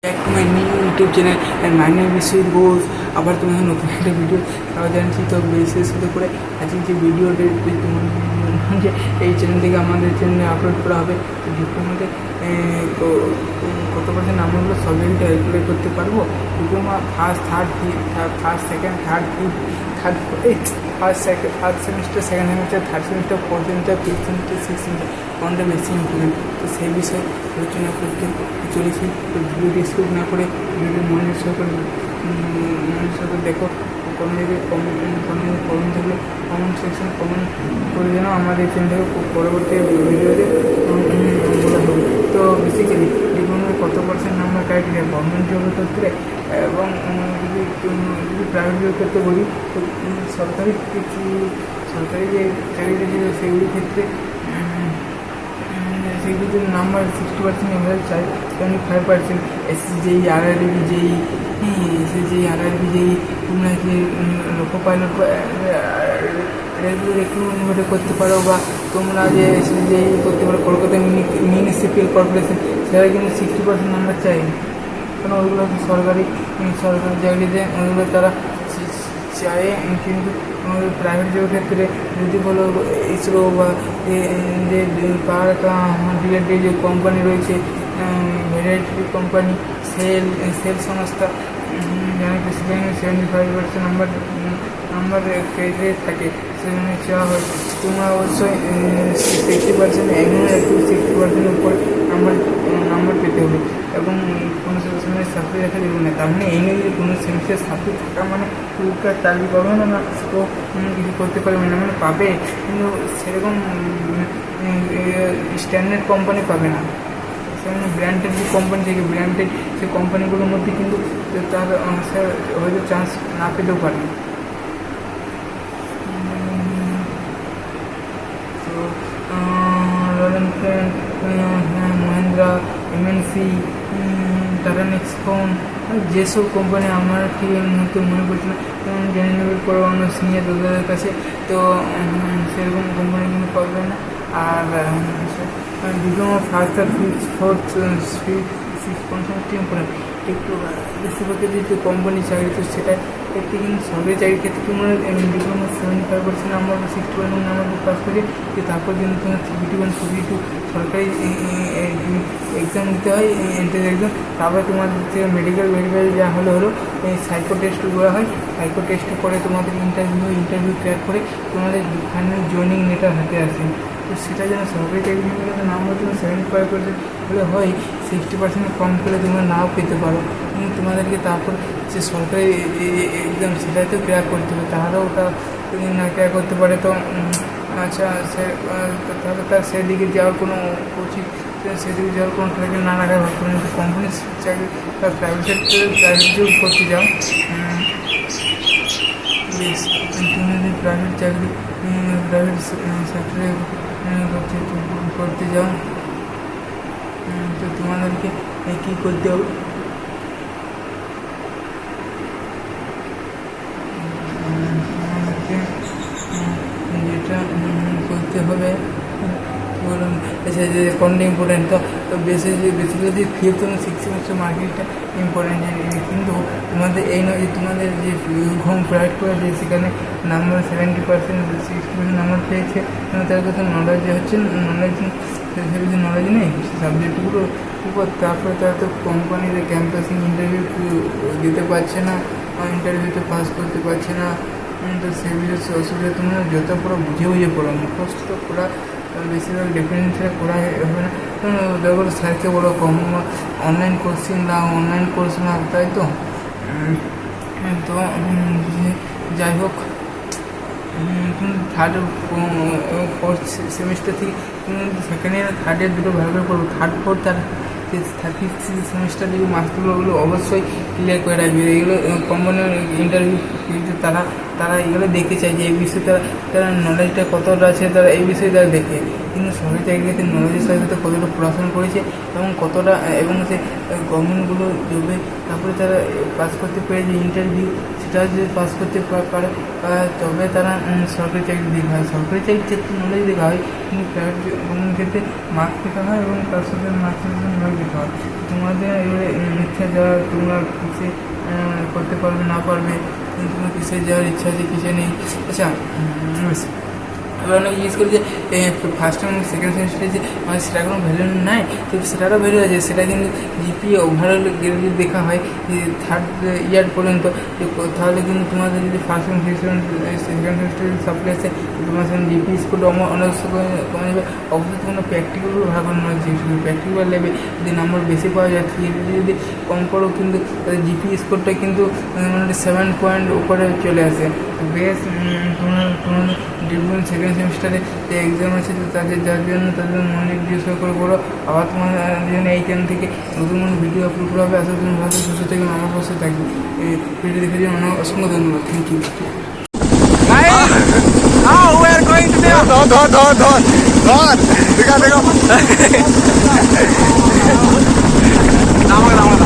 Back to my new YouTube channel and my name is sweet Ghosh. আবার তোমাদের নতুন একটা ভিডিও তাও জানছি। তো বিশেষ করে আজকে যে ভিডিওটা যে এই চ্যানেল থেকে আমাদের চ্যানেলে আপলোড করা হবে, তো ডিপ্লোমাতে কত পার্সেন্ট নাম্বারগুলো সবই ক্যালকুলেট করতে পারবো। Diploma first second third first semester, second semester, third semester, fourth semester, fifth semester, six semester কোনটা বেশি ইম্পর্টেন্ট, তো সেই বিষয়ে আলোচনা করতে চলেছি। তো ভিডিওটি স্কিপ না করে ভিডিওটি মনোযোগ সহকারে দেখো। কোনো যদি কমেন্ট থাকলে কমেন্ট সেকশন কমেন্ট করে যেন আমাদের চ্যানেলটাকে পরবর্তী ভিডিওতে বলা হবে। তো বেসিক্যালি ডিপ্লোমায় কত পার্সেন্ট নাম্বার ক্রাইটেরিয়া গভর্নমেন্ট জবের ক্ষেত্রে এবং যদি প্রাইভেট জবের ক্ষেত্রে বলি, তো সরকারি যে চাকরিটা ছিল সেগুলির ক্ষেত্রে সেগুলিতে নাম্বার 60% এভারেজ চাই, 25% SSJEE, RRB JEE, SSJEE, RRB JEE, তোমরা যে লোকো পাইলট রেক্রুটমেন্ট করতে পারো, বা তোমরা যে SSJEE করতে পারো কলকাতা মিউনিসিপ্যাল কর্পোরেশন, সেটা কিন্তু 60% নাম্বার চাই। কারণ ওইগুলো সরকারি চাকরিতে ওইগুলো তারা চায়। কিন্তু প্রাইভেট জবের ক্ষেত্রে যদি বলো ইসরো বা যে ডিলেটেড যে কোম্পানি রয়েছে, ভেরিয়েটি কোম্পানি, সেল সংস্থা, সেখানে 75% নাম্বার ক্রেডিট থাকে, সেখানে চাওয়া হয়। তোমরা অবশ্যই 60% এমন একটু 60% উপরে নাম্বার পেতে হবে এবং কোনো সময় সাপ্লি দেখা দেবে না। তার মানে এই নয় যে কোনো সেমিস্টার সাপ্লি থাকা মানে পুরোটা চাকরি পাবে না ও কিছু করতে পারবে না, মানে পাবে কিন্তু সেরকম স্ট্যান্ডার্ড কোম্পানি পাবে না। সেখানে ব্র্যান্ডেড যে কোম্পানি থেকে ব্র্যান্ডেড সেই কোম্পানিগুলোর মধ্যে কিন্তু তার হয়তো চান্স না পেতেও পারে। তো মহিন্দ্রা, MNC, টাটা নেক্সন, যেসব কোম্পানি আমার ঠিক মুহূর্তে মনে পড়ছে না, জেনে নেবে পড়ানো সিনিয়র দাদাদের কাছে। তো সেরকম কোম্পানি কিন্তু পাবে না। আর ডিপ্লোমা ফার্স্ট আর ফোর্থ ইম্পর্টেন্ট। একটু বেশিরভাগের যে কোম্পানি চাকরি, তো সেটা একটি কিন্তু সরকারি চাকরির ক্ষেত্রে তোমরা ডিপ্লোমা 75% নাম্বার বা 60% নাম্বার পাস করে তারপর কিন্তু তোমার CBT1 সরকারি এক্সাম দিতে হয়, এন্ট্রান্স এক্সাম। তারপরে তোমাদের থেকে মেডিকেল ভেরিফাই যা হলো সাইকো টেস্ট করা হয়। সাইকো টেস্ট করে তোমাদের ইন্টারভিউ ক্র্যাক করে তোমাদের ফাইনাল জয়েনিং লেটার হাতে আসে। তো সেটা যেন সরকারি চাকরির নাম্বার তুমি 75% হলে হয়, 60% কম করে তোমরা নাও পেতে পারো। কিন্তু তোমাদেরকে তারপর যে সরকারি এক্সাম সেটাতেও ক্র্যাক করতে হবে, তাহলেও ওটা যদি না ক্র্যাক করতে পারে তো আচ্ছা তাহলে তার সেদিকে যাওয়ার কোনো উচিত, সেদিকে যাওয়ার কোনো ট্র্যাকে না রাখার ভাবতে পারে। কিন্তু কোম্পানির চাকরি বা প্রাইভেট সেক্টরে প্রাইভেট জব করতে যাও, তুমি যদি প্রাইভেট চাকরি প্রাইভেট সেক্টরে করতে যাও, তো তোমাদেরকে কী করতে হবে, যেটা করতে হবে বলুন। আচ্ছা, যে কোনটা ইম্পর্টেন্ট, তো বেসিক্যালি ফিফথ এবং সিক্স সেমিস্টার মার্কেটটা ইম্পর্টেন্ট। কিন্তু তোমাদের এই নয় যে তোমাদের যে হোম প্রোভাইড করে যে সেখানে নাম্বার 70% 60% নাম্বার পেয়েছে, তার কাছে নলেজ হচ্ছে নলেজ নেই সাবজেক্টগুলো উপর। তারপরে তারা তো কোম্পানিতে ক্যাম্পাসিং ইন্টারভিউ দিতে পারছে না, ইন্টারভিউতে পাস করতে পারছে না। তো সেই বিষয়ে অসুবিধা তোমরা যত পুরো বুঝে পড়ো, মুখস্থ তো করা বেশিরভাগ ডিফারেন্সিয়াল করা হবে না। দেখো স্যারকে বলো কম অনলাইন কোর্সিং দাও, অনলাইন কোর্স না, তাই তো। তো যাই হোক, থার্ড ফোর্থ সেমিস্টার থেকে সেকেন্ড ইয়ার থার্ড ইয়ার দুটো ভালো করে পড়বো। থার্ড ফোর্থ আর ফিফথ সেমিস্টার যে মার্কসগুলো ওগুলো অবশ্যই ক্লিয়ার করে রাখবে। এগুলো কোম্পানির ইন্টারভিউ তারা তারা এগুলো দেখতে চায় যে এই বিষয়ে তারা নলেজটা কতটা আছে তারা এই বিষয়ে তারা দেখে। কিন্তু সরকারি চাকরিতে নলেজের সাথে সাথে কতটা পড়াশোনা করেছে এবং কতটা এবং সে গভর্নমেন্টগুলো জবে তারপরে তারা পাস করতে পেরে যে ইন্টারভিউ সেটা যদি পাস করতে পারে তবে তারা সরকারি চাকরি দেখা হয়। সরকারি চাকরির ক্ষেত্রে নলেজ দেখা হয় কিন্তু প্রাইভেট ক্ষেত্রে মার্কস দেখা হয় এবং তার সাথে মার্কসের জন্য নলেজ দেখা হয়। তোমাদের এবারে ইচ্ছা যাওয়া তোমরা কিসে করতে পারবে না পারবে, তোমার কিসে যাওয়ার ইচ্ছা আছে কিসে নেই। আচ্ছা এবার অনেক জিজ্ঞেস করি যে ফার্স্ট এবং সেকেন্ড সেমিস্টারে যে মানে সেটা কোনো ভ্যালু নাই, তো সেটারও ভ্যালু আছে। সেটা কিন্তু জিপিএ ওভারঅল গ্রেড যদি দেখা হয় যে থার্ড ইয়ার পর্যন্ত, তাহলে কিন্তু তোমাদের যদি ফার্স্ট এবং সেকেন্ড সেমিস্টারে সাপ্লাই আছে তোমার সেখানে জিপিএ স্কোরটা অনেক কমে যাবে। অবশ্যই তোমরা প্র্যাকটিক্যালগুলো ভাগ করে নেওয়া উচিত। প্র্যাকটিক্যাল লেভে যদি নাম্বার বেশি পাওয়া যায় থিওরিতে যদি কম পড়ো কিন্তু তাদের জিপিএ স্কোরটা কিন্তু মানে 7 পয়েন্ট উপরে চলে আসে। তো বেশ তোমার ডিপ্লোমা সেকেন্ড সেমিস্টারে যে এক্সাম আছে তো যার জন্য তাদের মনে জিজ্ঞেস করে বলো। আবার তোমার জন্য এই চ্যানেল থেকে নতুন নতুন ভিডিও আপলোড করা হবে। আসলে তুমি ভালো সুস্থ থেকে আমার পাশে থাকবে। এই ভিডিও দেখে জন্য অনেক অসংখ্য ধন্যবাদ। Thank you. Now we are going to the... Don't.